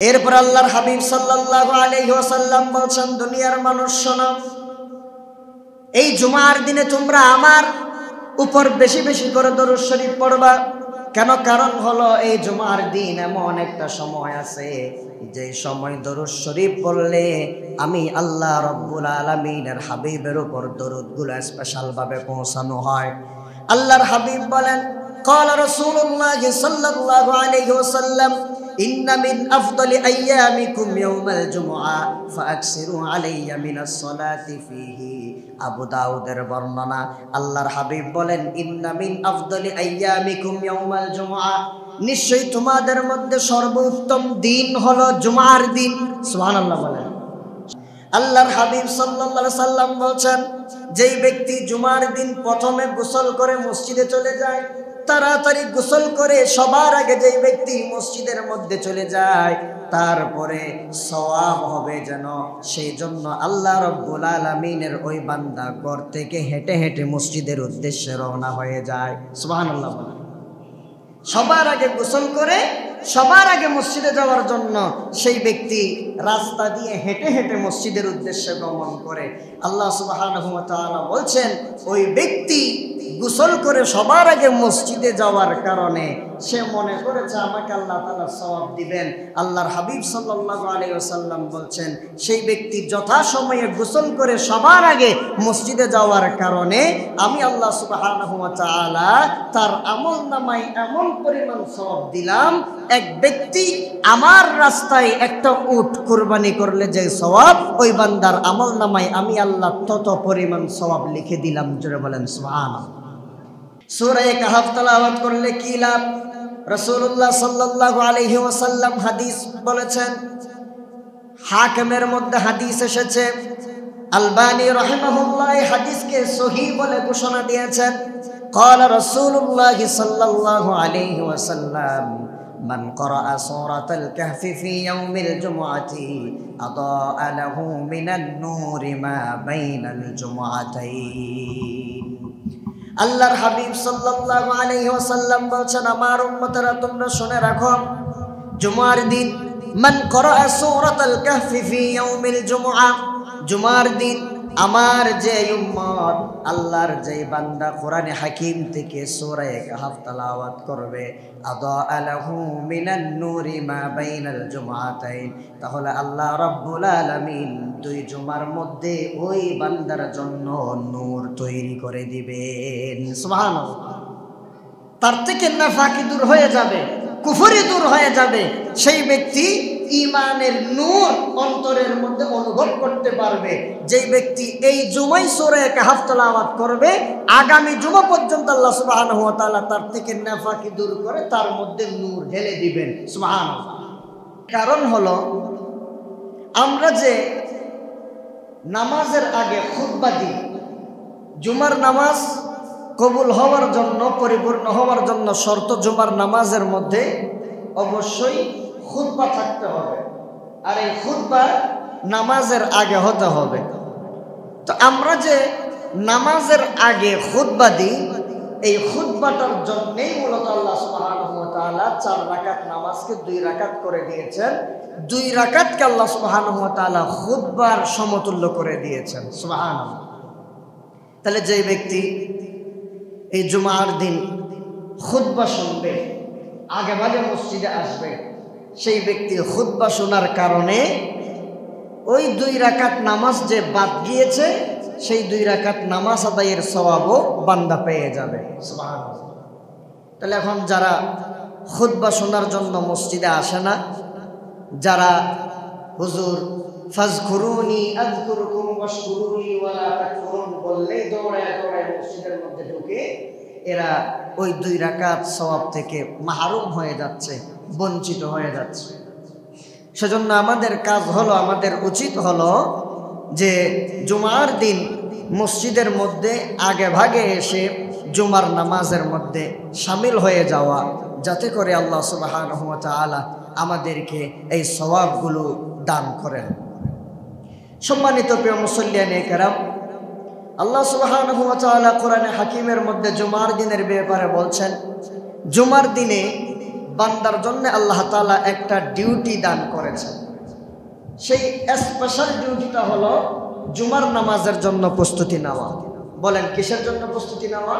এরপর আল্লাহর হাবিব সাল্লাল্লাহু আলাইহি ওয়াসাল্লাম বলছেন, দুনিয়ার মানুষ শোনো, এই জুমার দিনে তোমরা আমার উপর বেশি বেশি করে দরুদ শরীফ পড়বা। কেন? কারণ হলো এই জুমার দিন এমন একটা সময় আছে যে সময় দরুদ শরীফ পড়লে আমি আল্লাহ রব্বুল আলামিনের হাবিবের উপর দরুদগুলো স্পেশাল ভাবে পৌঁছানো হয়। আল্লাহর হাবিব বলেন, قال رسول الله صلى الله عليه وسلم إن من أفضل أيامكم يوم الجمعة فأكثروا علي من الصلاة فيه। আবু দাউদের বর্ণনা, আল্লাহর হাবিব বলেন, ইন্না মিন আফদলি আইয়ামিকুম ইয়াউমাল জুমআ, নিশ্চয়ই তোমাদের মধ্যে সর্বোত্তম দিন হলো জুমার দিন। সুবহানাল্লাহ বলেন। আল্লাহর হাবিব সাল্লাল্লাহু আলাইহি সাল্লাম বলেন, যেই ব্যক্তি জুমার দিন প্রথমে গোসল করে মসজিদে চলে যায়, তাড়াতাড়ি গোসল করে সবার আগে যেই ব্যক্তি মসজিদের মধ্যে চলে যায়, তারপরে সওয়াব হবে যেন সেই জন্য আল্লাহ রব্বুল আলামিনের ওই বান্দা ঘর থেকে হেঁটে হেঁটে মসজিদের উদ্দেশ্যে রওনা হয়ে যায়। সুবহানাল্লাহ। সবার আগে গোসল করে সবার আগে মসজিদে যাওয়ার জন্য সেই ব্যক্তি রাস্তা দিয়ে হেঁটে হেঁটে মসজিদের উদ্দেশ্যে গমন করে। আল্লাহ সুবহানাহু ওয়া তাআলা বলছেন, ওই ব্যক্তি গোসল করে সবার আগে মসজিদে যাওয়ার কারণে সে মনে করেছে আমাকে আল্লাহ তাআলা সওয়াব দিবেন। আল্লাহর হাবিব সাল্লাল্লাহু আলাইহি ওয়াসাল্লাম বলছেন, সেই ব্যক্তি যথাসময়ে গোসল করে সবার আগে মসজিদে যাওয়ার কারণে আমি আল্লাহ সুবহানাহু ওয়া তাআলা তার আমলনামায় এমন পরিমাণ সওয়াব দিলাম, এক ব্যক্তি আমার রাস্তায় একটা উট কুরবানি করলে যে সওয়াব, ওই বান্দার আমলনামায় আমি আল্লাহ তত পরিমাণ সওয়াব লিখে দিলাম। জোরে বলেন সুবহানাল্লাহ। সূরা কাহফ তেলাওয়াত করলে কি লাভ? রাসূলুল্লাহ সাল্লাল্লাহু আলাইহি ওয়াসাল্লাম হাদিস বলেছেন, হাকিমের মধ্যে হাদিস এসেছে, আলবানী রাহিমাহুল্লাহ এই হাদিসকে সহিহ বলে ঘোষণা দিয়েছেন। قال رسول الله صلى الله عليه وسلم من قرأ سورة الكهف في يوم الجمعة أضاء له من النور ما بين الجمعتين। আল্লাহর হাবিব সাল্লাল্লাহু আলাইহি ওয়াসাল্লাম বলেন, আমার উম্মতরা তোমরা শুনে রাখো, জুমার দিন মান করা সূরাতুল কাহফি ফি ইয়াউমিল জুমআ, জুমার দিন আমার যে উম্মত আল্লাহর যে বান্দা কোরআনে হাকিম থেকে সূরা কাহফ তেলাওয়াত করবে, আদা আলাহু মিনান নূরি মা বাইনাল জুমআতাইন, তাহলে আল্লাহ রাব্বুল আলামিন দুই জুমার মধ্যে ওই বান্দার জন্য নূর তৈরি করে দিবেন। সুবহানাল্লাহ। তার থেকে নাফাকি দূর হয়ে যাবে, কুফরি দূর হয়ে যাবে, সেই ব্যক্তি ঈমানের নূর অন্তরের মধ্যে অনুভব করতে পারবে। যেই ব্যক্তি এই জুমায় সূরা কাহফ তেলাওয়াত করবে, আগামী জুমা পর্যন্ত আল্লাহ সুবহানাহু ওয়া তাআলা তার থেকে নাফাকি দূর করে তার মধ্যে নূর ঢেলে দিবেন। সুবহানাল্লাহ। কারণ হলো, আমরা যে নামাজের আগে খুতবা দিই, জুমার নামাজ কবুল হওয়ার জন্য, পরিপূর্ণ হওয়ার জন্য শর্ত জুমার নামাজের মধ্যে অবশ্যই খুতবা থাকতে হবে, আর এই খুতবা নামাজের আগে হতে হবে। তো আমরা যে নামাজের আগে খুতবা দিই, এই খুতবাটার জন্যই মূলত আল্লাহ সুবহানাহু ওয়া তাআলা 4 রাকাত নামাজকে 2 রাকাত করে দিয়েছেন। 2 রাকাতকে আল্লাহ সুবহানাহু ওয়া তাআলা খুতবার সমতুল্য করে দিয়েছেন। সুবহানাল্লাহ। তাহলে যে ব্যক্তি এই জুমার দিন খুতবা শুনবে, আগে ভাগে মসজিদে আসবে, সেই ব্যক্তি খুতবা শোনার কারণে ওই 2 রাকাত নামাজ যে বাদ গিয়েছে, সেই 2 রাকাত নামাজ আদায়ের সওয়াবও বান্দা পেয়ে যাবে। সুবহানাল্লাহ। তাহলে এখন যারা খুতবা শোনার জন্য মসজিদে আসে না, যারা হুজুর ফাজকুরুনি আযকুরুকুম ওয়াশকুরুনি ওয়ালা তাকফুরুন বললেই দৌড়ায় দৌড়ায় মসজিদের মধ্যে ঢুকে, এরা ওই 2 রাকাত সওয়াব থেকে মাহরুম হয়ে যাচ্ছে, বঞ্চিত হয়ে যাচ্ছে। সেজন্য আমাদের কাজ হলো, আমাদের উচিত হলো যে জুমার দিন মসজিদের মধ্যে আগে ভাগে এসে জুমার নামাজের মধ্যে শামিল হয়ে যাওয়া, যাতে করে আল্লাহ সুবহানাহু ওয়া তাআলা আমাদেরকে এই সওয়াবগুলো দান করেন। সম্মানিত প্রিয় মুসল্লিয়ানে কেরাম, আল্লাহ সুবহানাহু ওয়া তাআলা কোরআনে হাকিমের মধ্যে জুমার দিনের ব্যাপারে বলছেন, জুমার দিনে বান্দার জন্য আল্লাহ তাআলা একটা ডিউটি দান করেছেন। সেই স্পেশাল ডিউটিটা হলো জুমার নামাজের জন্য প্রস্তুতি নেওয়া। বলেন কিসের জন্য প্রস্তুতি নেওয়া?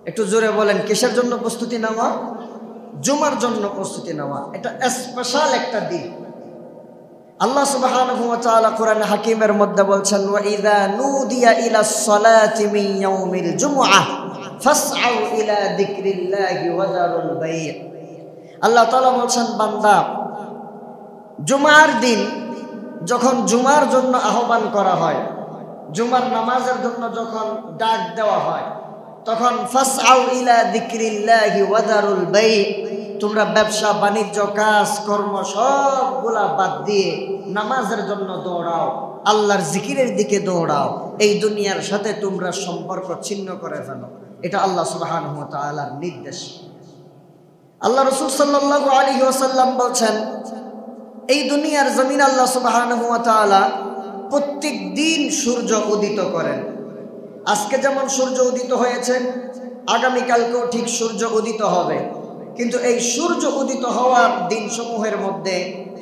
একটু জোরে বলেন, কিসের জন্য প্রস্তুতি নেওয়া? জুমার জন্য প্রস্তুতি নেওয়া। এটা স্পেশাল একটা দিন। আল্লাহ সুবহানাহু ওয়া তাআলা কোরআন হাকিমের মধ্যে বলছেন, ওয়া ইযা নুদিয়া ইলাস সালাতি মিন ইয়াউমিল জুমআহ ফাসআউ ইলা যিকরিল্লাহি ওয়া যারুল বাই'। আল্লাহ তাআলা বলছেন, বান্দা জুমার দিন যখন জুমার জন্য আহ্বান করা হয়, জুমার নামাজের জন্য যখন ডাক দেওয়া হয়, তখন ফাসআউ ইলা যিকরিল্লাহি ওয়া যারুল বাই', তোমরা ব্যবসা বাণিজ্য কাজ কর্ম সবগুলা বাদ দিয়ে নামাজের জন্য দৌড়াও, আল্লাহর জিকিরের দিকে দৌড়াও। এই দুনিয়ার সাথে তোমরা সম্পর্ক ছিন্ন করে ফেলো। এটা আল্লাহ সুবহানাহু ওয়া তাআলার নির্দেশ। আল্লাহ রাসূল সাল্লাল্লাহু আলাইহি ওয়াসাল্লাম বলছেন, এই দুনিয়ার জমিন আল্লাহ সুবহানাহু ওয়া তাআলা প্রত্যেক দিন সূর্য উদিত করেন। আজকে যেমন সূর্য উদিত হয়েছে, আগামীকালকেও ঠিক সূর্য উদিত হবে। কিন্তু এই সূর্য উদিত হওয়ার দিনসমূহের মধ্যে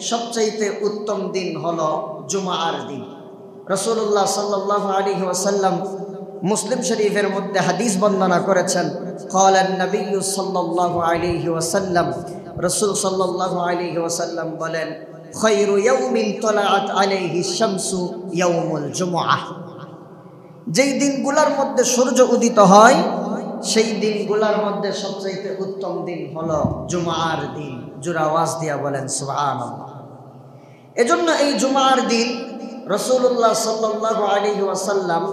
সবচাইতে উত্তম দিন হলো জুমার দিন। রাসূলুল্লাহ সাল্লাল্লাহু আলাইহি ওয়াসাল্লাম মুসলিম শরীফের মধ্যে হাদিস বর্ণনা করেছেন, ক্বালান নবিয়্যু সাল্লাল্লাহু আলাইহি ওয়াসাল্লাম, রাসূল সাল্লাল্লাহু আলাইহি ওয়াসাল্লাম বলেন, খায়রু ইয়াউমিন তালাআত আলাইহি শামসু ইয়াউমুল জুমআহ। যেই দিনগুলোর মধ্যে সূর্য উদিত হয়, সেই দিনগুলোর মধ্যে সবচেয়ে উত্তম দিন হলো জুমার দিন। জোরে আওয়াজ দিয়া বলেন সুবহানাল্লাহ। এজন্য এই জুমার দিন রাসূলুল্লাহ সাল্লাল্লাহু আলাইহি ওয়াসাল্লাম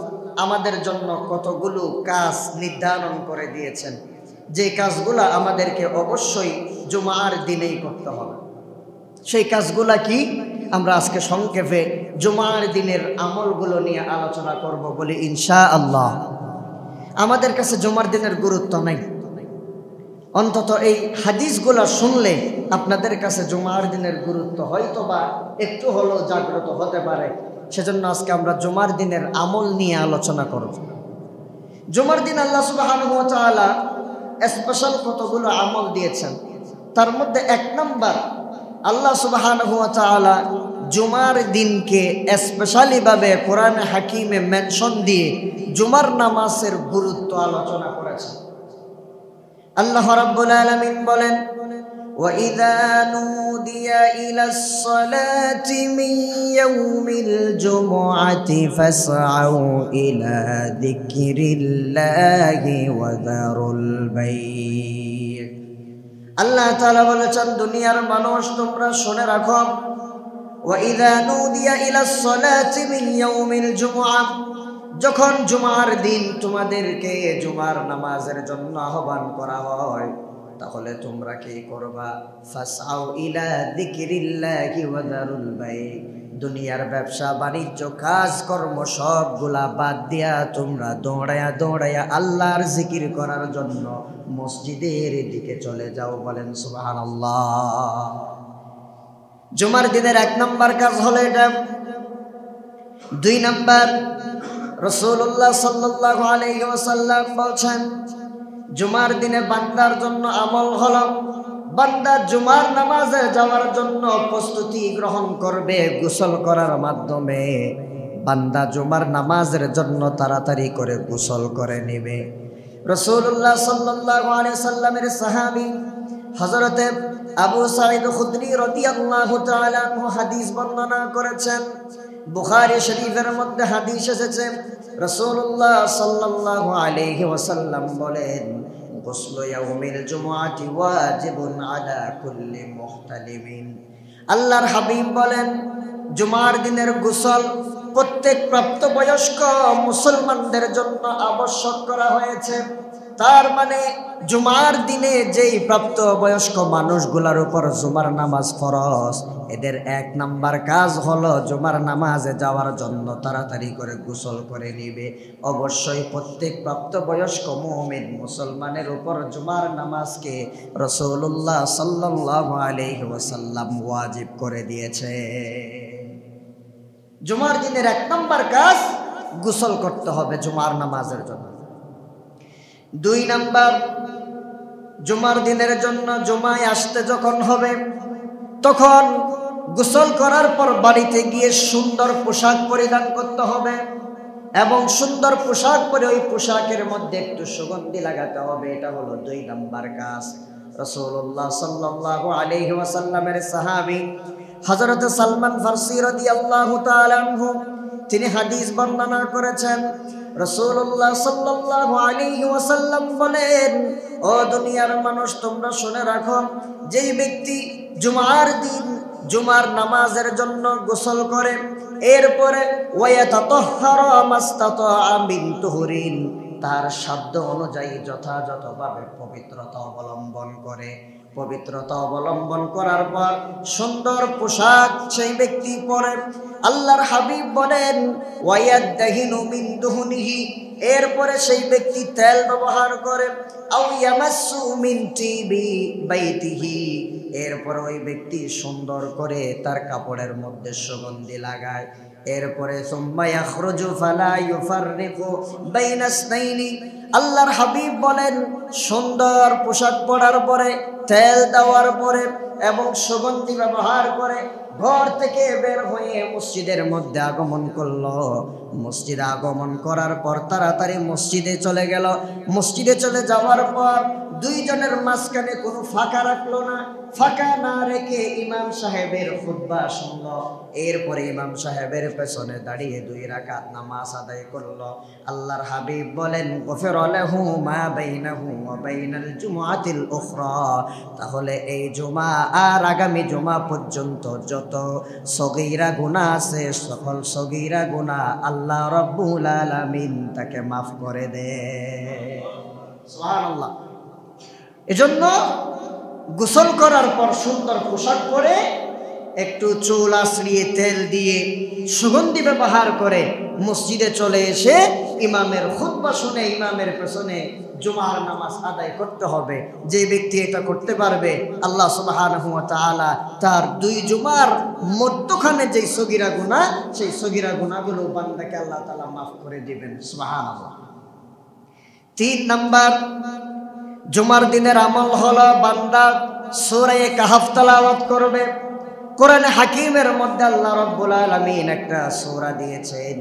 আমাদের জন্য কতগুলো কাজ নির্ধারণ করে দিয়েছেন, যে কাজগুলো আমাদেরকে অবশ্যই জুমার দিনেই করতে হবে। সেই কাজগুলা কি? আমরা আজকে সংক্ষেপে জুমার দিনের আমলগুলো নিয়ে আলোচনা করব বলে ইনশাআল্লাহ। আমাদের কাছে জুমার দিনের গুরুত্ব নাই, অন্তত এই হাদিসগুলো শুনলে আপনাদের কাছে জুমার দিনের গুরুত্ব হয়তো বা একটু হলেও জাগ্রত হতে পারে। সেজন্য আজকে আমরা জুমার দিনের আমল নিয়ে আলোচনা করব। জুমার দিন আল্লাহ সুবহানাহু ওয়া তাআলা স্পেশাল কতগুলো আমল দিয়েছেন। তার মধ্যে এক নাম্বার, আল্লাহ সুবহানাহু ওয়া তাআলা জুমার দিনকে স্পেশালি ভাবে কোরআন হাকিমে মেনশন দিয়ে জুমার নামাজের গুরুত্ব আলোচনা করেছেন। আল্লাহ রাব্বুল আলামিন বলেন, ওয়া ইযা নুদিয়া ইলাস সালাতি মিন ইয়াউমিল জুমআতি ফাসআউ ইলা যিকরিল্লাহি ওয়া যারুল বাই'। আল্লাহ তাআলা বলেছেন, দুনিয়ার মানুষ তোমরা শুনে রাখো, ওয়া ইযা নুদিয়া ইলাস সালাতি মিন ইয়াউমিল জুমআহ, যখন জুমার দিন তোমাদেরকে জুমার নামাজের জন্য আহ্বান করা হয়, তাহলে তোমরা কি করবা? ফাসআউ ইলা যিকরিল্লাহি ওয়া যারুল বাই', দুনিয়ার ব্যবসা বাণিজ্য কাজ কর্ম সবগুলা বাদ দিয়া তোমরা দৌড়ায়া দৌড়ায়া আল্লাহর জিকির করার জন্য মসজিদের দিকে চলে যাও। বলেন সুবহানাল্লাহ। জুমার দিনের এক নাম্বার কাজ হলো এটা। দুই নাম্বার, রাসূলুল্লাহ সাল্লাল্লাহু আলাইহি ওয়াসাল্লাম বলেছেন, জুমার দিনে বান্দার জন্য আমল হলো, বান্দা জুমার নামাজে যাওয়ার জন্য প্রস্তুতি গ্রহণ করবে গোসল করার মাধ্যমে। বান্দা জুমার নামাজের জন্য তাড়াতাড়ি করে গোসল করে নেবে। রাসূলুল্লাহ সাল্লাল্লাহু আলাইহি সাল্লামের সাহাবী হযরতে আবু সাঈদ খুদরি রাদিয়াল্লাহু তাআলা আনহু হাদিস বর্ণনা করেছেন। বুখারী শরীফের মধ্যে হাদিস এসেছে, রাসূলুল্লাহ সাল্লাল্লাহু আলাইহি ওয়াসাল্লাম বলেন, গুসলু ইয়াউমিল জুমআতি ওয়াজিবুন আলা কুল্লি মুহতালিমিন। আল্লাহর হাবিব বলেন, জুমার দিনের গোসল প্রত্যেক প্রাপ্তবয়স্ক মুসলমানদের জন্য আবশ্যক করা হয়েছে। তার মানে জুমার দিনে যেই প্রাপ্তবয়স্ক মানুষগুলোর উপর জুমার নামাজ ফরজ, এদের এক নাম্বার কাজ হলো জুমার নামাজে যাওয়ার জন্য তাড়াতাড়ি করে গোসল করে নেবে। অবশ্যই প্রত্যেক প্রাপ্তবয়স্ক মুমিন মুসলমানের উপর জুমার নামাজকে রাসূলুল্লাহ সাল্লাল্লাহু আলাইহি ওয়াসাল্লাম ওয়াজিব করে দিয়েছে। জুমার দিনের এক নাম্বার কাজ গোসল করতে হবে জুমার নামাজের জন্য। দুই নাম্বার, জুমার দিনের জন্য জুমায় আসতে যখন হবে তখন গোসল করার পর বাড়িতে গিয়ে সুন্দর পোশাক পরিধান করতে হবে এবং সুন্দর পোশাক পরে ওই পোশাকের মধ্যে একটু সুগন্ধি লাগাতে হবে। এটা হলো 2 নাম্বার কাজ। রাসূলুল্লাহ সাল্লাল্লাহু আলাইহি ওয়াসাল্লামের সাহাবী হযরত সালমান ফারসি রাদিয়াল্লাহু তাআলা আনহু তিনি হাদিস বর্ণনা করেছেন। রাসূলুল্লাহ সাল্লাল্লাহু আলাইহি ওয়াসাল্লাম বলেন, ও দুনিয়ার মানুষ তোমরা শুনে রাখো, যেই ব্যক্তি জুমার দিন জুমার নামাজের জন্য গোসল করে এরপরে ওয়ায়াতাতাহহারা মাস্তাতাআ মিন তুহরিন, তার শব্দ অনুযায়ী যথাযথভাবে পবিত্রতা অবলম্বন করে, পবিত্রতা অবলম্বন করার পর সুন্দর পোশাক সেই ব্যক্তি পরে, আল্লাহর হাবিব বলেন ওয়ায়াদাহিনু মিন দুহুনিহি, এরপরে সেই ব্যক্তি তেল ব্যবহার করে, আও ইয়ামাসসু মিন তিবি বাইতিহি, এরপর ওই ব্যক্তি সুন্দর করে তার কাপড়ের মধ্যে সুগন্ধি লাগায়, এরপরে সুম্মা ইয়াখরুজু ফালা ইউফাররিকু বাইনা ইসনাইনি, আল্লাহর হাবিব বলেন সুন্দর পোশাক পরার পরে তেল দেওয়ার পরে এবং সুগন্ধি ব্যবহার করে ঘর থেকে বের হয়ে মসজিদের মধ্যে আগমন করলো। মসজিদে আগমন করার পর তাড়াতাড়ি মসজিদে চলে গেল। মসজিদে চলে যাওয়ার পর দুইজনের মাঝখানে কোনো ফাঁকা রাখলো না, ফাঁকা না রেখে ইমাম সাহেবের খুতবা শুনলো। এরপরে ইমাম সাহেবের পেছনে দাঁড়িয়ে 2 রাকাত নামাজ আদায় করলো। আল্লাহর হাবিব বলেন গফিরা লাহু মা বাইনাহু ওয়া বাইনাল জুমআতিল উখরা, তাহলে এই জুমা আর আগামী জুমা পর্যন্ত যত সগীরা গুনাহ আছে সকল সগীরা গুনাহ আল্লাহ রাব্বুল আলামিন তাকে মাফ করে দেয়। সুবহানাল্লাহ। এজন্য গোসল করার পর সুন্দর পোশাক পরে একটু চুল আঁচড়িয়ে তেল দিয়ে সুগন্ধি ব্যবহার করে মসজিদে চলে এসে ইমামের খুতবা শুনে ইমামের পেছনে জুমার নামাজ আদায় করতে হবে। যে ব্যক্তি এটা করতে পারবে আল্লাহ সুবহানাহু ওয়া তাআলা তার 2 জুমার মধ্যখানে যেই সগীরা গুনাহ সেই সগীরা গুনাহগুলো বান্দাকে আল্লাহ তাআলা মাফ করে দিবেন। সুবহানাল্লাহ। 3 নাম্বার জুমার দিনের আমল হলো বান্দা সূরা কাহফ তেলাওয়াত করবে। কোরআনে হাকিমের মধ্যে আল্লাহ রাব্বুল আলামিন একটা সূরা দিয়েছেন,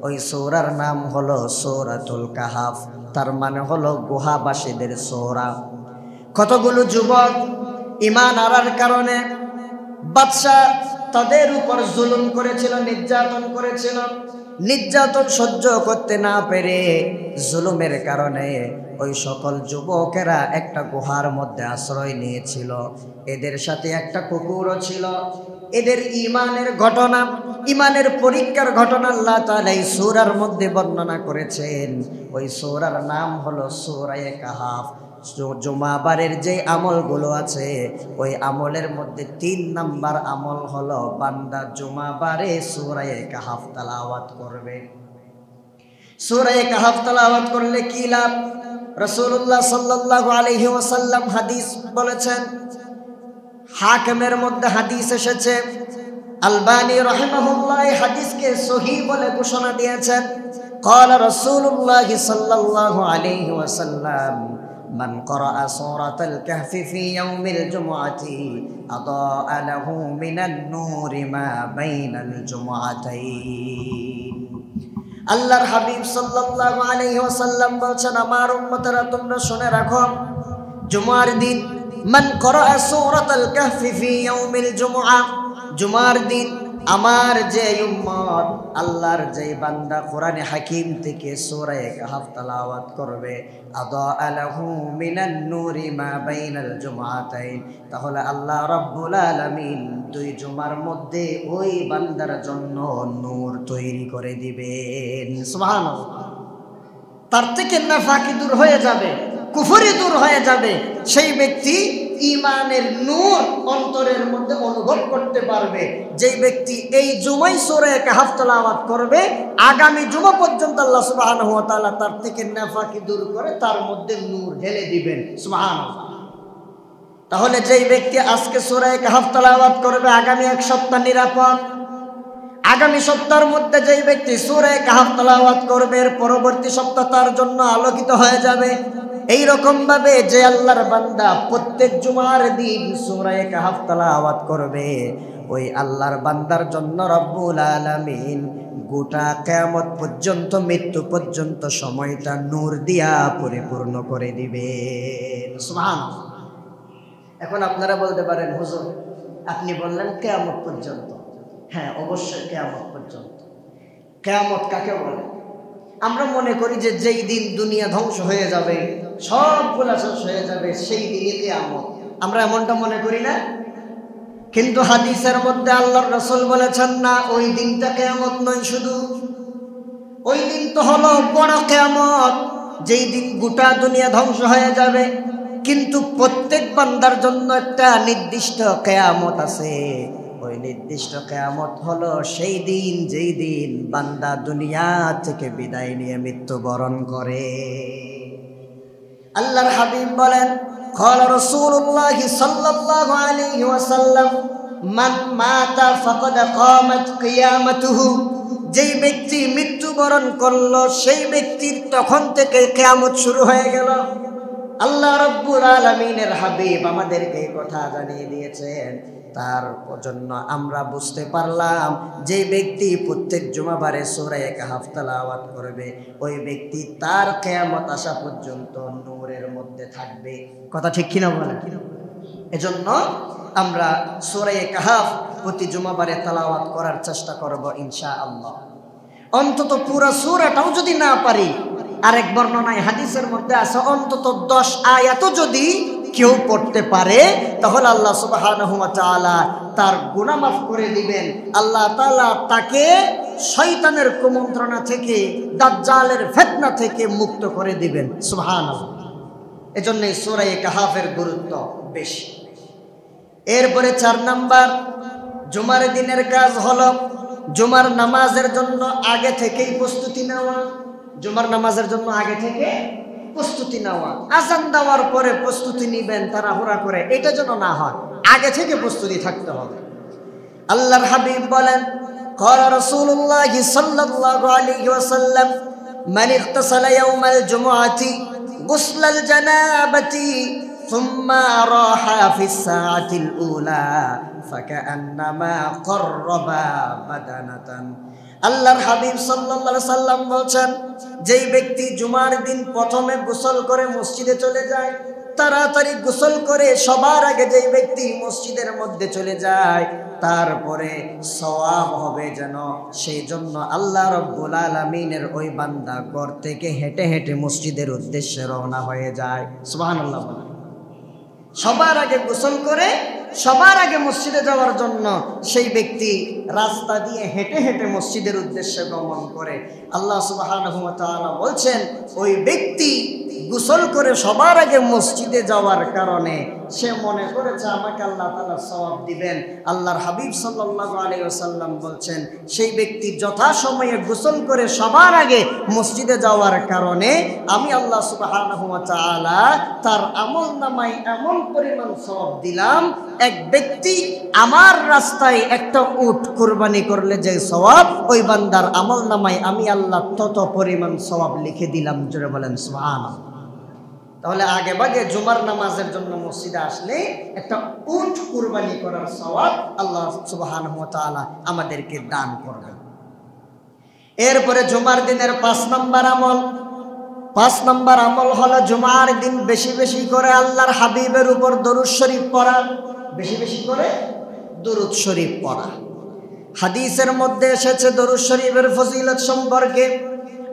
ওই সূরার নাম হলো সূরাতুল কাহফ, তার মানে হলো গুহাবাসীদের সূরা। কতগুলো যুবক ঈমান আনার কারণে বাদশা তাদের উপর জুলুম করেছিল, নির্যাতন করেছিল। নির্যাতন সহ্য করতে না পেরে জুলুমের কারণে ওই সকল যুবকেরা একটা গুহার মধ্যে আশ্রয় নিয়েছিল। এদের সাথে একটা কুকুরও ছিল। এদের ঈমানের ঘটনা, ঈমানের পরীক্ষার ঘটনা আল্লাহ তাআলা এই সূরার মধ্যে বর্ণনা করেছেন। ওই সূরার নাম হলো সূরা কাহফ। জুমাবারের যে আমলগুলো আছে ওই আমলের মধ্যে 3 নাম্বার আমল হলো বান্দা জুমাবারে সূরা কাহফ তেলাওয়াত করবে। সূরা কাহফ তেলাওয়াত করলে কি লাভ? রাসূলুল্লাহ সাল্লাল্লাহু আলাইহি ওয়াসাল্লাম হাদিস বলেছেন, হাকিমের মধ্যে হাদিস এসেছে, আলবানী রাহিমাহুল্লাহ এই হাদিসকে সহিহ বলে ঘোষণা দিয়েছেন। قال رسول الله صلى الله عليه وسلم من قرأ سورة الكهف في يوم الجمعة أضاء له من النور ما بين الجمعتين। আল্লাহর হাবিব সাল্লাল্লাহু আলাইহি ওয়াসাল্লাম বলেছেন, আমার উম্মতরা তোমরা শুনে রাখো, জুমার দিন মান ক্বরাআ সূরাতুল কাহফি ফি ইয়াউমিল জুমআ, জুমার দিন আমার যে উম্মত আল্লাহর যে বান্দা কোরআনে হাকিম থেকে সূরা কাহফ তেলাওয়াত করবে, আদা লাহু মিনান নূরি মা বাইনাল জুমআতাইন, তাহলে আল্লাহ রাব্বুল আলামিন 2 জুমার মধ্যে ওই বান্দার জন্য নূর তৈরি করে দিবেন। সুবহানাল্লাহ। তার থেকে নাফাকি দূর হয়ে যাবে, কুফরি দূর হয়ে যাবে। সেই ব্যক্তি ঈমানের নূর অন্তরের মধ্যে অনুভব করতে পারবে। যেই ব্যক্তি এই জুমায় সূরা কাহফ তেলাওয়াত করবে, আগামী জুমা পর্যন্ত আল্লাহ সুবহানাহু ওয়া তাআলা তার থেকে নাফাকি দূর করে তার মধ্যে নূর ঢেলে দিবেন। সুবহানাল্লাহ। তাহলে যেই ব্যক্তি আজকে সূরা কাহফ তেলাওয়াত করবে, আগামী 1 সপ্তাহ নিরাপদ। আগামী সপ্তাহের মধ্যে যেই ব্যক্তি সূরা কাহফ তেলাওয়াত করবে, পরবর্তী সপ্তাহ তার জন্য আলোকিত হয়ে যাবে। এই রকম ভাবে যে আল্লাহর বান্দা প্রত্যেক জুমার দিন সূরা কাহফ তেলাওয়াত করবে, ওই আল্লাহর বান্দার জন্য রব্বুল আলামিন গোটা কিয়ামত পর্যন্ত, মৃত্যু পর্যন্ত সময়টা নূর দিয়া পরিপূর্ণ করে দিবেন। সুবহানাল্লাহ। এখন আপনারা বলতে পারেন, হুজুর আপনি বললেন কিয়ামত পর্যন্ত। হ্যাঁ, অবশ্যই কিয়ামত পর্যন্ত। কিয়ামত কাকে বলে? আমরা মনে করি যে যেই দিন দুনিয়া ধ্বংস হয়ে যাবে, সবগুলা শেষ হয়ে যাবে, সেই দিনই কিয়ামত। আমরা এমনটা মনে করি না? কিন্তু হাদিসের মধ্যে আল্লাহর রাসূল বলেছেন না, ওই দিনটা কিয়ামত নয়, শুধু ওই দিন তো হলো বড় কিয়ামত, যেই দিন গোটা দুনিয়া ধ্বংস হয়ে যাবে। কিন্তু প্রত্যেক বান্দার জন্য একটা নির্দিষ্ট কিয়ামত আছে। ওই নির্দিষ্ট কিয়ামত হলো সেই দিন যেই দিন বান্দা দুনিয়া থেকে বিদায় নিয়ে মৃত্যুবরণ করে। আল্লাহর হাবিব বলেন, قال رسول الله صلى الله عليه وسلم من مات فقد قامت قيامته। যেই ব্যক্তি মৃত্যুবরণ করলো সেই ব্যক্তির তখন থেকে কিয়ামত শুরু হয়ে গেল। আল্লাহ রাব্বুল আলামিনের হাবিব আমাদেরকে এই কথা জানিয়ে দিয়েছেন। তার জন্য আমরা বুঝতে পারলাম যে ব্যক্তি প্রত্যেক জুমাবারে সূরা কাহফ তেলাওয়াত করবে, ওই ব্যক্তি তার কিয়ামত আসা পর্যন্ত নূরের মধ্যে থাকবে। কথা ঠিক কিনা বলেন? এজন্য আমরা সূরা কাহফ প্রতি জুমাবারে তেলাওয়াত করার চেষ্টা করব ইনশাআল্লাহ। অন্তত পুরো সূরাটাও যদি না পারি, আরেক বর্ণনায় হাদিসের মধ্যে আছে অন্তত 10 আয়াতও যদি কেউ পড়তে পারে, তাহলে আল্লাহ সুবহানাহু ওয়া তাআলা তার গুনাহ মাফ করে দিবেন। আল্লাহ তাআলা তাকে শয়তানের কুমন্ত্রণা থেকে, দাজ্জালের ফিতনা থেকে মুক্ত করে দিবেন। সুবহানাল্লাহ। এজন্য সূরা কাহফের গুরুত্ব বেশি। এরপরে 4 নাম্বার, জুমার দিনের কাজ হলো জুমার নামাজের জন্য আগে থেকেই প্রস্তুতি নেওয়া। জুমার নামাজের জন্য আগে থেকে প্রস্তুতি নেওয়া। আযান দেওয়ার পরে প্রস্তুতি নেবেন তাড়াহুড়া করে, এটা যেন না হয়, আগে থেকে প্রস্তুতি থাকতে হবে। আল্লাহর হাবিব বলেন, قال رسول الله صلى الله عليه وسلم من اغتسل يوم الجمعة غسل الجنابة ثم راح في الساعة الأولى فكأنما قرب بدنة। আল্লাহর হাবিব সাল্লাল্লাহু আলাইহি সাল্লাম বলেন, যেই ব্যক্তি জুমার দিন প্রথমে গোসল করে মসজিদে চলে যায়, তাড়াতাড়ি গোসল করে সবার আগে যেই ব্যক্তি মসজিদের মধ্যে চলে যায়, তারপরে সওয়াব হবে যেন সেই জন্য আল্লাহ রাব্বুল আলামিনের ওই বান্দা ঘর থেকে হেঁটে হেঁটে মসজিদের উদ্দেশ্যে রওনা হয়ে যায়। সুবহানাল্লাহ। সবার আগে গোসল করে সবার আগে মসজিদে যাওয়ার জন্য সেই ব্যক্তি রাস্তা দিয়ে হেঁটে হেঁটে মসজিদের উদ্দেশ্যে গমন করে। আল্লাহ সুবহানাহু ওয়া তাআলা বলছেন, ওই ব্যক্তি গোসল করে সবার আগে মসজিদে যাওয়ার কারণে সে মনে করেছে আমাকে আল্লাহ তাআলা সওয়াব দিবেন। আল্লাহর হাবিব সাল্লাল্লাহু আলাইহি ওয়াসাল্লাম বলছেন, সেই ব্যক্তি যথাসময়ে গোসল করে সবার আগে মসজিদে যাওয়ার কারণে আমি আল্লাহ সুবহানাহু ওয়া তাআলা তার আমলনামায় এমন পরিমাণ সওয়াব দিলাম, এক ব্যক্তি আমার রাস্তায় একটা উট কুরবানি করলে যে সওয়াব, ওই বান্দার আমলনামায় আমি আল্লাহ তত পরিমাণ সওয়াব লিখে দিলাম। জোরে বলেন সুবহানাল্লাহ। তাহলে আগে ভাগে জুমার নামাজের জন্য মসজিদে আসলে একটা উট কুরবানি করার সওয়াব আল্লাহ সুবহানাহু ওয়া তাআলা আমাদেরকে দান করবেন। এরপরে জুমার দিনের 5 নম্বর আমল হলো জুমার দিন বেশি বেশি করে আল্লাহর হাবিবের উপর দরুদ শরীফ পড়া। বেশি বেশি করে দরুদ শরীফ পড়া। হাদিসের মধ্যে এসেছে দরুদ শরীফের ফজিলত সম্পর্কে।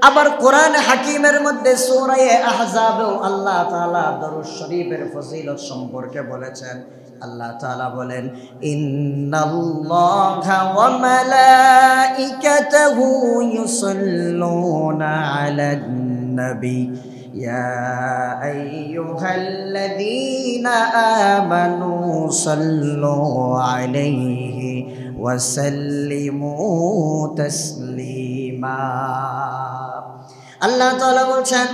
আবার কোরআন হাকিমের মধ্যে সূরা আহজাবেও আল্লাহ তাআলা দরুদ শরীফের ফজিলত সম্পর্কে বলেছেন। আল্লাহ তাআলা বলেন, ইন্নাল্লাহা ওয়া মালাইকাতাহু ইউসাল্লুনা আলান নবী ইয়া আইয়ুহাল্লাযীনা আমানু সাল্লু আলাইহি ওয়া সাল্লিমু তাসলিমা। আল্লাহ তাআলা বলেন,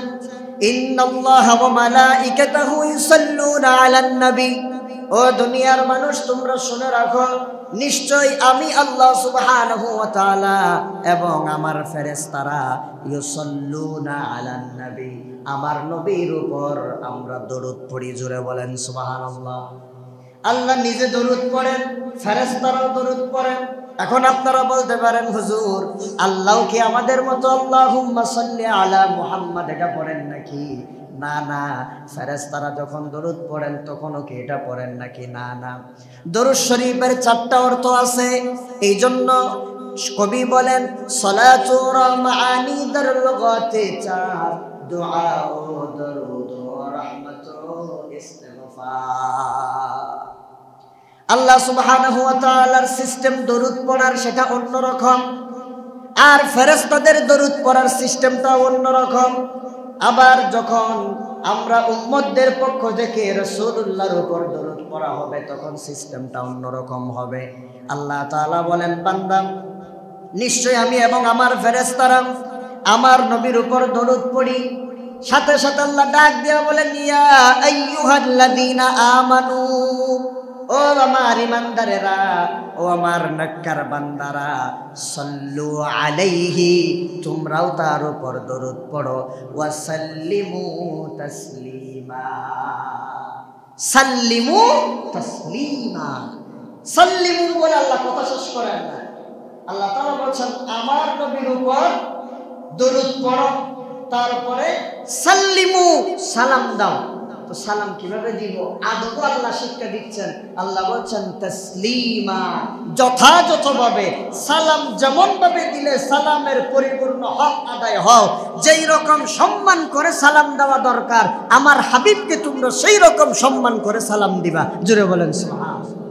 ইন্নাল্লাহা ওয়া মালাইকাতাহু ইউসাল্লুনা আলান নবী। ও দুনিয়ার মানুষ তোমরা শুনে রাখো, নিশ্চয় আমি আল্লাহ সুবহানাহু ওয়া তাআলা এবং আমার ফেরেশতারা ইউসাল্লুনা আলান নবী, আমার নবীর উপর আমরা দরুদ পড়ি। জোরে বলেন সুবহানাল্লাহ। আল্লাহ নিজে দরুদ পড়েন, ফেরেশতারাও দরুদ পড়েন। এখন আপনারা বলতে পারেন, হুজুর আল্লাহ কি আমাদের মতো আল্লাহুম্মা সাল্লি আলা মুহাম্মাদ এটা পড়েন নাকি? না না, ফেরেশতারা যখন দরুদ পড়েন তখনও কি এটা পড়েন নাকি? না না, দরুদ শরীফের 4টা অর্থ আছে। এই জন্য কবি বলেন সালাতু মাআনি দার লুগাতে 4, দুআ ও দরুদ ও রাহমাত ও ইস্তিগফার। আল্লাহ সুবহানাহু ওয়া তাআলার সিস্টেম দরুদ পড়ার সেটা অন্যরকম, আর ফেরেশতাদের দরুদ পড়ার সিস্টেমটা অন্যরকম। আবার যখন আমরা উম্মতদের পক্ষ থেকে রাসূলুল্লাহর উপর দরুদ পড়া হবে তখন সিস্টেমটা অন্যরকম হবে। আল্লাহ তাআলা বলেন, বান্দা নিশ্চয় আমি এবং আমার ফেরেশতারা আমার নবীর উপর দরুদ পড়ি। সাথে সাথে আল্লাহ ডাক দিয়া বলেন, ইয়া আইয়ুহাল্লাযীনা আমানু, ও আমার ইমানদারেরা, ও আমার নেককার বান্দারা, সাল্লু আলাইহি, তোমরাও তার উপর দরুদ পড়ো, ওয়া সাল্লিমু তাসলিমা, সাল্লিমু তাসলিমা। সাল্লিমু বলে আল্লাহ কথা শেষ করেন না। আল্লাহ তাআলা বলছেন আমার নবীর উপর দরুদ পড়ো, তারপরে সাল্লিমু, সালাম দাও। তো সালাম কিভাবে দিব? আদব আল্লাহ শিক্ষা দিচ্ছেন। আল্লাহ বলছেন তাসলিমা, যথাযথভাবে সালাম যেমন ভাবে দিলে সালামের পরিপূর্ণ হক আদায় হও, যেই রকম সম্মান করে সালাম দেওয়া দরকার আমার হাবিবকে তোমরা সেই রকম সম্মান করে সালাম দিবা। জোরে বলেন সুবহানাল্লাহ।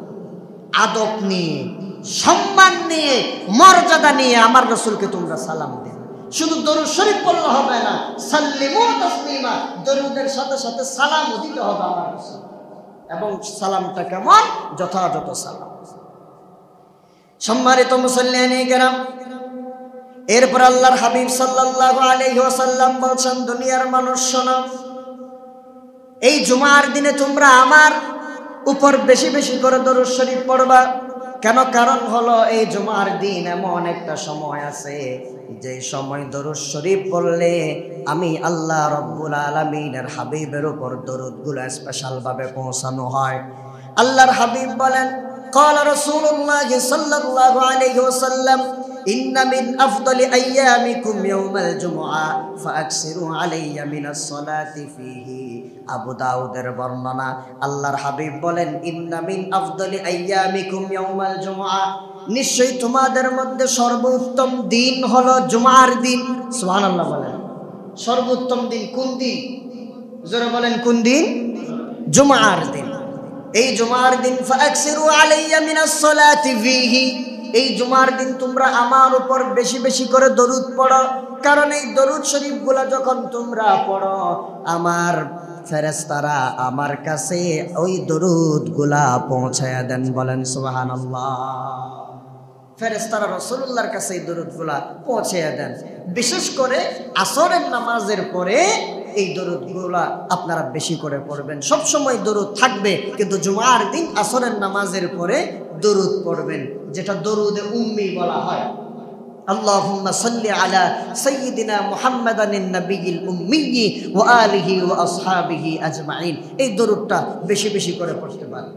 আদব নিয়ে, সম্মান নিয়ে, মর্যাদা নিয়ে আমার রাসূলকে তোমরা সালাম দিবে। শুধু দরুদ শরীফ পড়লে হবে না, সাল্লিমু তাসলিমা, দরুদের সাথে সাথে সালামও দিতে হবে আমার রাসূল। এবং সালামটা কেমন? যথাযথ সালাম। সম্মানিত মুসল্লিয়ানে কেরাম, এরপর আল্লাহর হাবিব সাল্লাল্লাহু আলাইহি ওয়াসাল্লাম বলছেন, দুনিয়ার মানুষ শোনো, এই জুমার দিনে তোমরা আমার উপর বেশি বেশি করে দরুদ শরীফ পড়বা। কেন? কারণ হলো এই জুমার দিন এমন একটা সময় আছে যে সময় দরুদ শরীফ পড়লে আমি আল্লাহ রাব্বুল আলামিনের হাবিবের উপর দরুদগুলো স্পেশাল ভাবে পৌঁছানো হয়। আল্লাহর হাবিব বলেন, قال رسول الله صلى الله عليه وسلم إن من أفضل أيامكم يوم الجمعة فأكثروا علي من الصلاة فيه। আবু দাউদের বর্ণনা। আল্লাহর হাবিব বলেন, ইন্না মিন আফদলি আইয়ামিকুম ইয়াউমাল জুমআ, নিশ্চয়ই তোমাদের মধ্যে সর্বোত্তম দিন হলো জুমার দিন। সুবহানাল্লাহ বলেন। সর্বোত্তম দিন কোন দিন? জোরে বলেন কোন দিন? জুমার দিন। এই জুমার দিন ফাকসিরু আলাইয়া মিনাস সালাতি ফীহি, এই জুমার দিন তোমরা আমার উপর বেশি বেশি করে দরুদ পড়ো। কারণ এই দরুদ শরীফগুলো যখন তোমরা পড়ো আমার ফেরেশতারা আমার কাছে ওই দরুদগুলা পৌঁছায়া দেন। বলেন সুবহানাল্লাহ। ফেরেশতারা রাসূলুল্লাহর কাছে এই দরুদগুলা পৌঁছায়া দেন। বিশেষ করে আসরের নামাজের পরে এই দরুদগুলা আপনারা বেশি করে পড়বেন। সব সময় দরুদ থাকবে, কিন্তু জুমার দিন আসরের নামাজের পরে দরুদ পড়বেন, যেটা দরুদে উম্মি বলা হয়। আল্লাহুম্মা সাল্লি আলা সাইয়্যিদিনা মুহাম্মাদানিন নাবিয়্যিল উম্মিয়্যি ওয়া আলিহি ওয়া আসহাবিহি আজমাইন। এই দরুদটা বেশি বেশি করে পড়তে পারেন।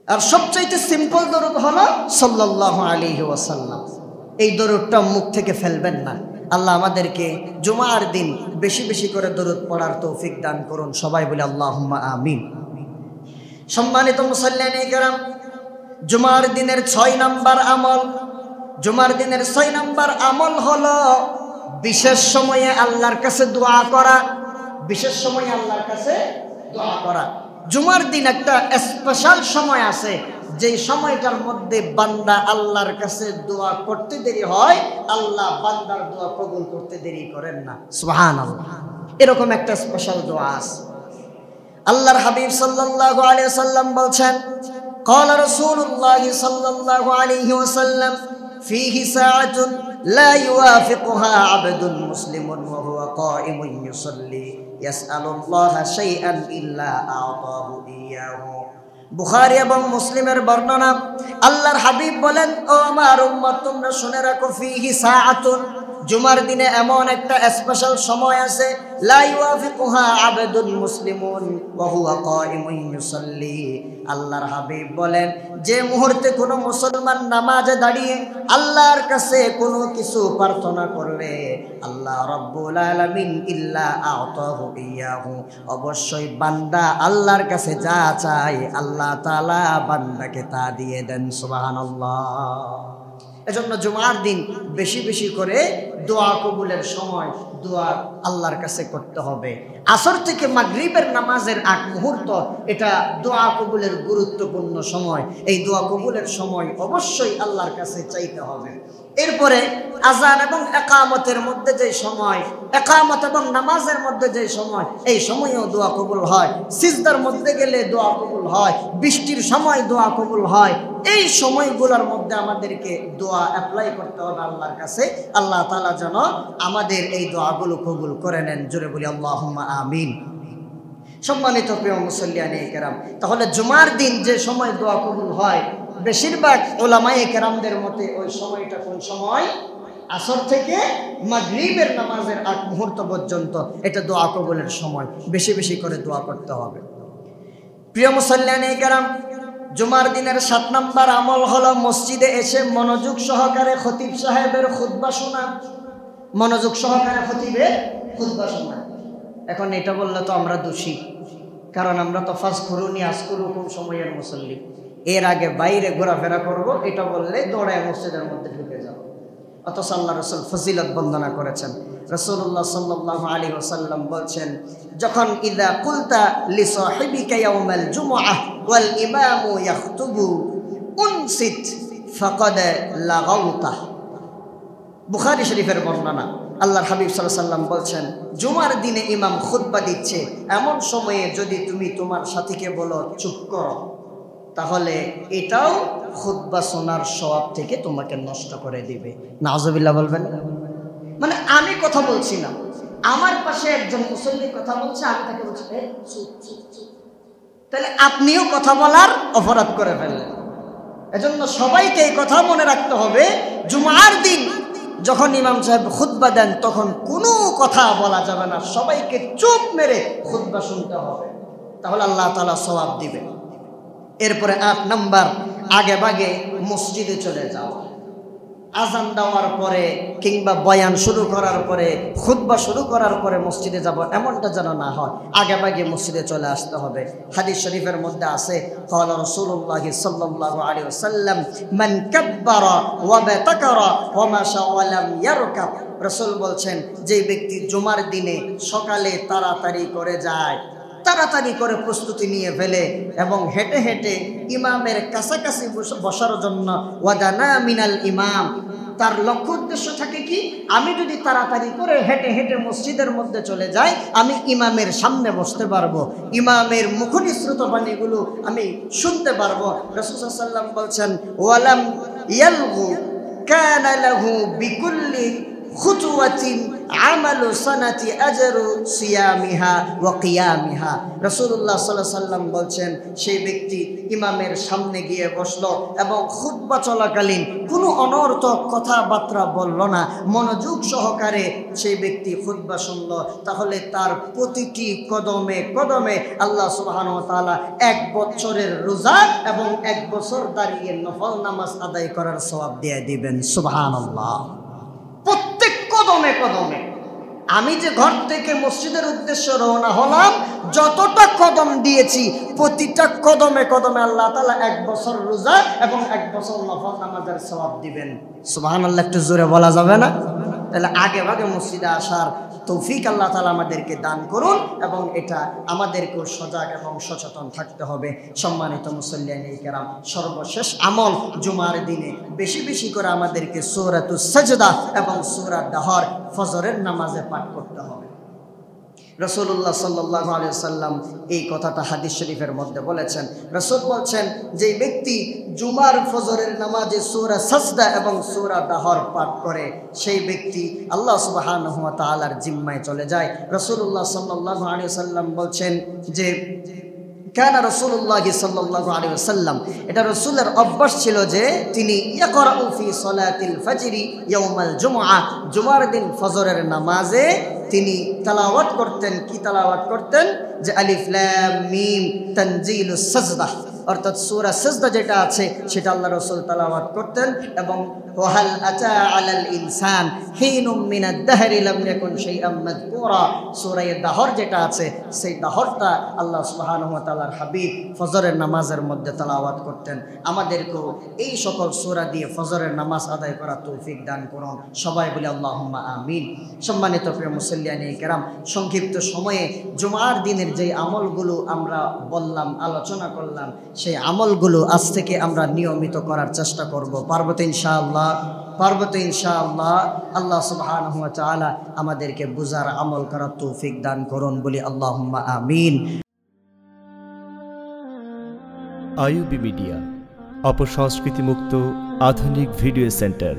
আর সবচাইতে সিম্পল দরুদ হলো সাল্লাল্লাহু আলাইহি ওয়াসাল্লাম। এই দরুদটা মুখ থেকে ফেলবেন না। আল্লাহ আমাদেরকে জুমার দিন বেশি বেশি করে দরুদ পড়ার তৌফিক দান করুন। সবাই বলে আল্লাহুম্মা আমিন। সম্মানিত মুসল্লিয়ানে কেরাম, জুমার দিনের 6 নাম্বার আমল, জুমার দিনের 6 নাম্বার আমল হলো বিশেষ সময়ে আল্লাহর কাছে দোয়া করা। বিশেষ সময়ে আল্লাহর কাছে দোয়া করা। জুমার দিন একটা স্পেশাল সময় আছে, যেই সময়টার মধ্যে বান্দা আল্লাহর কাছে দোয়া করতে দেরি হয়, আল্লাহ বান্দার দোয়া কবুল করতে দেরি করেন না। সুবহানাল্লাহ। এরকম একটা স্পেশাল দোয়া আছে। আল্লাহর হাবিব সাল্লাল্লাহু আলাইহি ওয়াসাল্লাম বলছেন, قال رسول الله صلى الله عليه وسلم فيه ساعة لا يوافقها عبد مسلم وهو قائم يصلي يسأل الله شيئا إلا أعطاه إياه বুখারী এবং মুসলিমের বর্ণনা, আল্লাহর হাবিব বলেন, ও আমার উম্মত তোমরা শুনে রাখো, ফিহি সাআতুন, জুমার দিনে এমন একটা স্পেশাল সময় আছে, লা ইউয়াফিকুহা আবদুন মুসলিমুন ওয়া হুয়া কাইমুন ইউসাল্লি। আল্লাহর হাবিব বলেন, যে মুহূর্তে কোনো মুসলমান নামাজে দাঁড়িয়ে আল্লাহর কাছে কোনো কিছু প্রার্থনা করবে, আল্লাহ রাব্বুল আলামিন ইল্লা আতাহু ইয়াহু, অবশ্যই বান্দা আল্লাহর কাছে যা চায় আল্লাহ তাআলা বান্দাকে তা দিয়ে দেন। সুবহানাল্লাহ। এজন্য জুমার দিন বেশি বেশি করে দোয়া কবুলের সময় দোয়া আল্লাহর কাছে করতে হবে। আসর থেকে মাগরিবের নামাজের আগ মুহূর্ত, এটা দোয়া কবুলের গুরুত্বপূর্ণ সময়। এই দোয়া কবুলের সময় অবশ্যই আল্লাহর কাছে চাইতে হবে। এরপরে আযান এবং ইকামতের মধ্যে যে সময়, ইকামত এবং নামাজের মধ্যে যে সময়, এই সময়েও দোয়া কবুল হয়। সিজদার মধ্যে গেলে দোয়া কবুল হয়, বৃষ্টির সময় দোয়া কবুল হয়। এই সময়গুলোর মধ্যে আমাদেরকে দোয়া অ্যাপ্লাই করতে হবে আল্লাহর কাছে। আল্লাহ তাআলা যেন আমাদের এই দোয়াগুলো কবুল করে নেন। জোরে বলি আল্লাহুম্মা আমিন। সম্মানিত প্রিয় মুসল্লিয়ানে কেরাম, তাহলে জুমার দিন যে সময় দোয়া কবুল হয়, বেশিরভাগ উলামায়ে কেরামদের মতে ওই সময়টা কোন সময়? আসর থেকে মাগরিবের নামাজের আগ মুহূর্ত পর্যন্ত এটা দোয়া কবুলের সময়। বেশি বেশি করে দোয়া করতে হবে। প্রিয় মুসল্লিয়ানে কেরাম, জুমার দিনের 7 নম্বর আমল হলো মসজিদে এসে মনোযোগ সহকারে খতিব সাহেবের খুতবা শোনা। মনোযোগ সহকারে খতিবের খুতবা শোনা। এখন এটা বললে তো আমরা দোষী, কারণ আমরা তো ফাজকুরুনি আযকুরুকুম সময়ের মুসল্লি। এর আগে বাইরে ঘোরাফেরা করব, এটা বললে দৌড়ায় মসজিদের মধ্যে ঢুকে যাব। অথচ আল্লাহ রাসূল ফজিলত বর্ণনা করেছেন। রাসূলুল্লাহ সাল্লাল্লাহু আলাইহি ওয়াসাল্লাম বলছেন, যখন ইযা কুলতা লিসাহিবিকা ইয়াউমাল জুমআহ ওয়াল ইমামু ইয়াখতুবু উনসিত ফাকাদ লাগাউতা। বুখারী শরীফের বর্ণনা। আল্লাহর হাবিব সাল্লাল্লাহু আলাইহি ওয়াসাল্লাম বলছেন, জুমার দিনে ইমাম খুতবা দিচ্ছে, এমন সময়ে যদি তুমি তোমার সাথীকে বলো চুপ করো, তাহলে এটাও খুতবা শোনার সওয়াব থেকে তোমাকে নষ্ট করে দিবে। নাউজুবিল্লাহ বলবেন। মানে আমি কথা বলছি না, আমার পাশে একজন মুসল্লি কথা বলছে, আমি তাকে বলছি চুপ চুপ চুপ, তাহলে আপনিও কথা বলার অপরাধ করে ফেললেন। এজন্য সবাইকে এই কথা মনে রাখতে হবে, জুমার দিন যখন ইমাম সাহেব খুতবা দেন তখন কোনো কথা বলা যাবে না, সবাইকে চুপ মেরে খুতবা শুনতে হবে, তাহলে আল্লাহ তাআলা সওয়াব দিবেন। এরপরে 8 নম্বর, আগে ভাগে মসজিদে চলে যাওয়া। আজান দেওয়ার পরে কিংবা বয়ান শুরু করার পরে, খুতবা শুরু করার পরে মসজিদে যাব, এমনটা যেন না হয়। আগে ভাগে মসজিদে চলে আসতে হবে। হাদিস শরীফের মধ্যে আছে, ক্বালা রাসূলুল্লাহ সাল্লাল্লাহু আলাইহি ওয়াসাল্লাম, মান কাব্বারা ওয়া বাতাকারা ওয়া মাশা ওয়া লাম ইয়ারকাব। রাসূল বলছেন, যে ব্যক্তি জুমার দিনে সকালে তাড়াতাড়ি করে যায়, তাড়াতাড়ি করে প্রস্তুতি নিয়ে ফেলে এবং হেঁটে হেঁটে ইমামের কাছাকাছি বসার জন্য, ওয়াদানা মিনাল ইমাম, তার লক্ষ্য উদ্দেশ্য থাকে কি, আমি যদি তাড়াতাড়ি করে হেঁটে হেঁটে মসজিদের মধ্যে চলে যাই, আমি ইমামের সামনে বসতে পারবো, ইমামের মুখনিসৃত বাণীগুলো আমি শুনতে পারবো। রাসূল সাল্লাল্লাহু আলাইহি ওয়াসাল্লাম বলছেন, ওয়ালাম ইয়ালগু কানা লাহু বিকুল্লি খুতুওয়াতিন আমালু সানাতি আজরু সিয়ামিহা ওয়া কিয়ামিহা। রাসূলুল্লাহ সাল্লাল্লাহু আলাইহি ওয়াসাল্লাম বলছেন, সেই ব্যক্তি ইমামের সামনে গিয়ে বসলো এবং খুতবা চলাকালীন কোনো অনর্থক কথাবার্তা বলল না, মনোযোগ সহকারে সেই ব্যক্তি খুতবা শুনল, তাহলে তার প্রতিটি কদমে কদমে আল্লাহ সুবহানাহু ওয়া তাআলা 1 বছরের রোজা এবং 1 বছর দাঁড়িয়ে নফল নামাজ আদায় করার সওয়াব দিয়ে দিবেন। সুবহানাল্লাহ। প্রত্যেক কদমে কদমে, আমি যে ঘর থেকে মসজিদের উদ্দেশ্যে রওনা হলাম, যতটা কদম দিয়েছি প্রতিটা কদমে কদমে আল্লাহ তাআলা 1 বছর রোজা এবং 1 বছর নফল নামাজের সওয়াব দিবেন। সুবহানাল্লাহ। একটু জোরে বলা যাবে না? তাহলে আগে ভাগে মসজিদে আসার তৌফিক আল্লাহ তাআলা আমাদেরকে দান করুন এবং এটা আমাদেরকেও সজাগ এবং সচেতন থাকতে হবে। সম্মানিত মুসল্লিয়ানে কেরাম, সর্বশেষ আমল, জুমার দিনে বেশি বেশি করে আমাদেরকে সূরাতুস সাজদা এবং সূরা দাহর ফজরের নামাজে পাঠ করতে হবে। রাসূলুল্লাহ সাল্লাল্লাহু আলাইহি ওয়াসাল্লাম এই কথাটা হাদিস শরীফের মধ্যে বলেছেন। রাসূল বলছেন, যে ব্যক্তি জুমার ফজরের নামাজে সূরা সাজদা এবং সূরা দাহর পাঠ করে, সেই ব্যক্তি আল্লাহ সুবহানাহু ওয়া তাআলার জিম্মায় চলে যায়। রাসূলুল্লাহ সাল্লাল্লাহু আলাইহি ওয়াসাল্লাম বলছেন যে কান রাসূলুল্লাহ সাল্লাল্লাহু আলাইহি ওয়াসাল্লাম, এটা রাসূলের অভ্যাস ছিল যে তিনি ইয়াকরাউ ফি সলাতিল ফজরি ইয়াউমাল জুমআ, জুমার দিন ফজরের নামাজে তিনি তেলাওয়াত করতেন। কি তেলাওয়াত করতেন? যে আলিফ লাম মিম তানজিলুস সাজদা, অর্থাৎ সূরা সাজদা যেটা আছে সেটা আল্লাহ রাসূল তেলাওয়াত করতেন। এবং ওয়াহাল আতা আলাল ইনসান হিনুম মিনাদ দাহরি লাম ইয়াকুন শাইআম মাযকুরা, সূরা দাহর যেটা আছে সেই দাহরটা আল্লাহ সুবহানাহু ওয়া তাআলার হাবিব ফজরের নামাজের মধ্যে তেলাওয়াত করতেন। আমাদেরকেও এই সকল সূরা দিয়ে ফজরের নামাজ আদায় করার তৌফিক দান করুন। সবাই বলি আল্লাহুম্মা আমিন। সম্মানিত প্রিয় মুসল্লিয়ানে কেরাম, সংক্ষিপ্ত সময়ে জুমার দিনের যে আমলগুলো আমরা বললাম, আলোচনা করলাম, সেই আমলগুলো আজ থেকে আমরা নিয়মিত করার চেষ্টা করব। পারবো তো ইনশাআল্লাহ? পারবো তো ইনশাআল্লাহ? আল্লাহ সুবহানাহু ওয়া তাআলা আমাদেরকে বুঝার আমল করার তৌফিক দান করুন, বলি আল্লাহুম্মা আমিন। আইইউবি মিডিয়া, অপসংস্কৃতি মুক্ত আধুনিক ভিডিও সেন্টার।